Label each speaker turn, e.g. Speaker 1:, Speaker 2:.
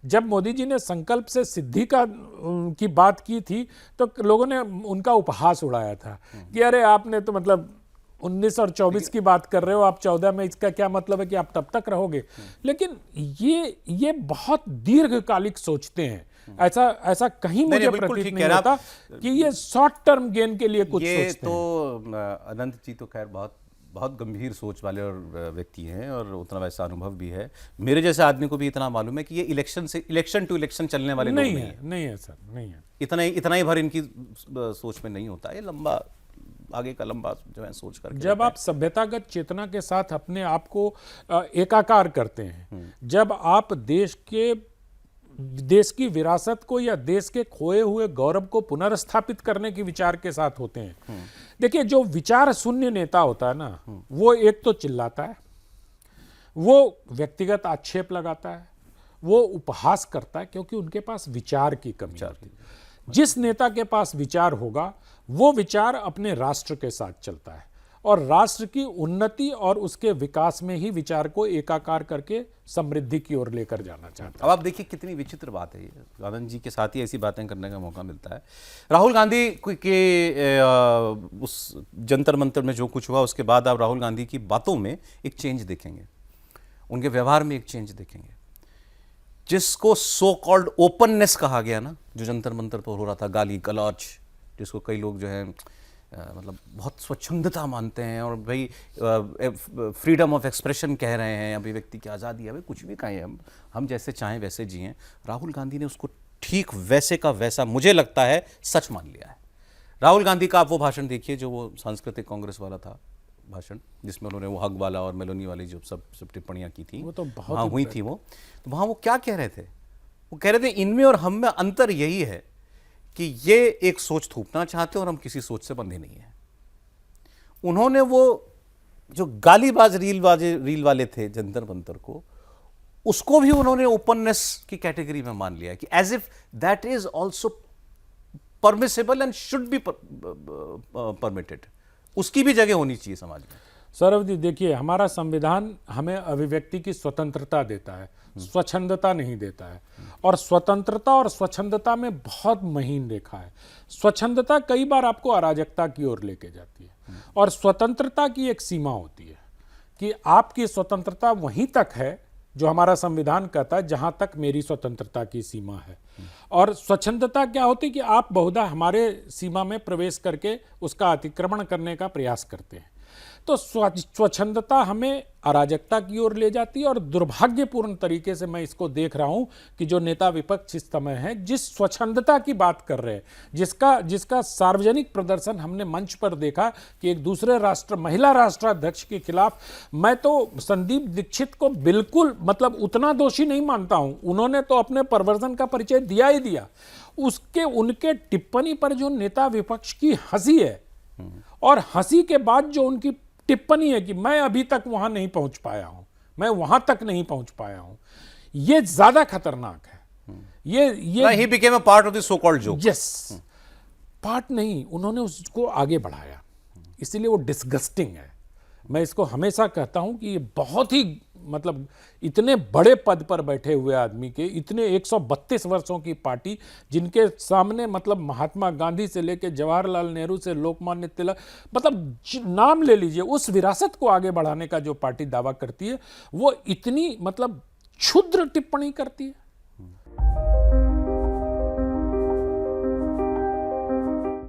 Speaker 1: जब मोदी जी ने संकल्प से सिद्धि की बात की थी तो लोगों ने उनका उपहास उड़ाया था कि अरे आपने तो मतलब 19 और 24 की बात कर रहे हो, आप 14 में, इसका क्या मतलब है कि आप तब तक रहोगे। लेकिन ये बहुत दीर्घकालिक सोचते हैं। ऐसा कहीं मुझे प्रतीत नहीं होता कि ये शॉर्ट टर्म गेन के लिए कुछ सोचते हैं।
Speaker 2: तो अनंत जी तो खैर बहुत बहुत गंभीर सोच वाले और व्यक्ति हैं और उतना वैसा अनुभव भी है। मेरे जैसे आदमी को भी इतना मालूम है कि ये इलेक्शन टू इलेक्शन चलने वाले लोग
Speaker 1: नहीं है सर, नहीं है।
Speaker 2: इतना ही भर इनकी सोच में नहीं होता है। लंबा आगे का लंबा जो है सोच करके
Speaker 1: जब आप सभ्यतागत चेतना के साथ अपने आप को एकाकार करते हैं, जब आप देश की विरासत को या देश के खोए हुए गौरव को पुनर्स्थापित करने की विचार के साथ होते हैं। देखिए, जो विचार शून्य नेता होता है ना, वो एक तो चिल्लाता है, वो व्यक्तिगत आक्षेप लगाता है, वो उपहास करता है, क्योंकि उनके पास विचार की कमी होती है। जिस नेता के पास विचार होगा वो विचार अपने राष्ट्र के साथ चलता है और राष्ट्र की उन्नति और उसके विकास में ही विचार को एकाकार करके समृद्धि की ओर लेकर जाना चाहता है।
Speaker 2: अब आप देखिए कितनी विचित्र बात है ये। आनंद जी के साथ ही ऐसी बातें करने का मौका मिलता है। राहुल गांधी के उस जंतर मंतर में जो कुछ हुआ उसके बाद आप राहुल गांधी की बातों में एक चेंज देखेंगे, उनके व्यवहार में एक चेंज देखेंगे। जिसको सो कॉल्ड ओपननेस कहा गया ना, जो जंतर मंतर पर हो रहा था, गाली गलौच, जिसको कई लोग जो है मतलब बहुत स्वच्छंदता मानते हैं और भाई फ्रीडम ऑफ एक्सप्रेशन कह रहे हैं, अभिव्यक्ति की आज़ादी है, भाई कुछ भी कहें, हम जैसे चाहें वैसे जिएं। राहुल गांधी ने उसको ठीक वैसे का वैसा मुझे लगता है सच मान लिया है। राहुल गांधी का आप वो भाषण देखिए जो वो सांस्कृतिक कांग्रेस वाला था भाषण, जिसमें उन्होंने वो हग वाला और मेलोनी वाली जो सब टिप्पणियाँ की थी,
Speaker 1: वो तो बहुत
Speaker 2: वहाँ हुई थी। वो तो वहाँ वो क्या कह रहे थे? वो कह रहे थे इनमें और हम में अंतर यही है कि ये एक सोच थोपना चाहते हैं और हम किसी सोच से बंधे नहीं हैं। उन्होंने वो जो गालीबाज रील वाले थे जंतर मंतर को, उसको भी उन्होंने ओपननेस की कैटेगरी में मान लिया कि as if that is also permissible and should be permitted. उसकी भी जगह होनी चाहिए समाज में।
Speaker 1: सौरभ जी, देखिए, हमारा संविधान हमें अभिव्यक्ति की स्वतंत्रता देता है, स्वच्छंदता नहीं देता है। और स्वतंत्रता और स्वच्छंदता में बहुत महीन रेखा है। स्वच्छंदता कई बार आपको अराजकता की ओर लेके जाती है और स्वतंत्रता की एक सीमा होती है कि आपकी स्वतंत्रता वहीं तक है जो हमारा संविधान कहता है, जहां तक मेरी स्वतंत्रता की सीमा है। और स्वच्छंदता क्या होती है कि आप बहुधा हमारे सीमा में प्रवेश करके उसका अतिक्रमण करने का प्रयास करते हैं। तो स्वच्छंदता हमें अराजकता की ओर ले जाती है और दुर्भाग्यपूर्ण तरीके से मैं इसको देख रहा हूं कि जो नेता विपक्ष इस समय है, जिस स्वच्छंदता की बात कर रहे हैं, जिसका सार्वजनिक प्रदर्शन हमने मंच पर देखा कि एक दूसरे महिला राष्ट्राध्यक्ष के खिलाफ, मैं तो संदीप दीक्षित को बिल्कुल मतलब उतना दोषी नहीं मानता हूं। उन्होंने तो अपने परवर्जन का परिचय दिया ही दिया। उनके टिप्पणी पर जो नेता विपक्ष की हंसी है और हंसी के बाद जो उनकी टिप्पणी है कि मैं अभी तक वहां नहीं पहुंच पाया हूं, मैं वहां तक नहीं पहुंच पाया हूं, ये ज्यादा खतरनाक है। ये
Speaker 2: he became a part of the so called joke.
Speaker 1: Yes, part नहीं, उन्होंने उसको आगे बढ़ाया, इसीलिए वो डिस्गस्टिंग है। मैं इसको हमेशा कहता हूं कि ये बहुत ही मतलब इतने बड़े पद पर बैठे हुए आदमी के, इतने 132 वर्षों की पार्टी, जिनके सामने मतलब महात्मा गांधी से लेकर जवाहरलाल नेहरू से लोकमान्य तिलक, मतलब नाम ले लीजिए, उस विरासत को आगे बढ़ाने का जो पार्टी दावा करती है, वो इतनी मतलब क्षुद्र टिप्पणी करती है।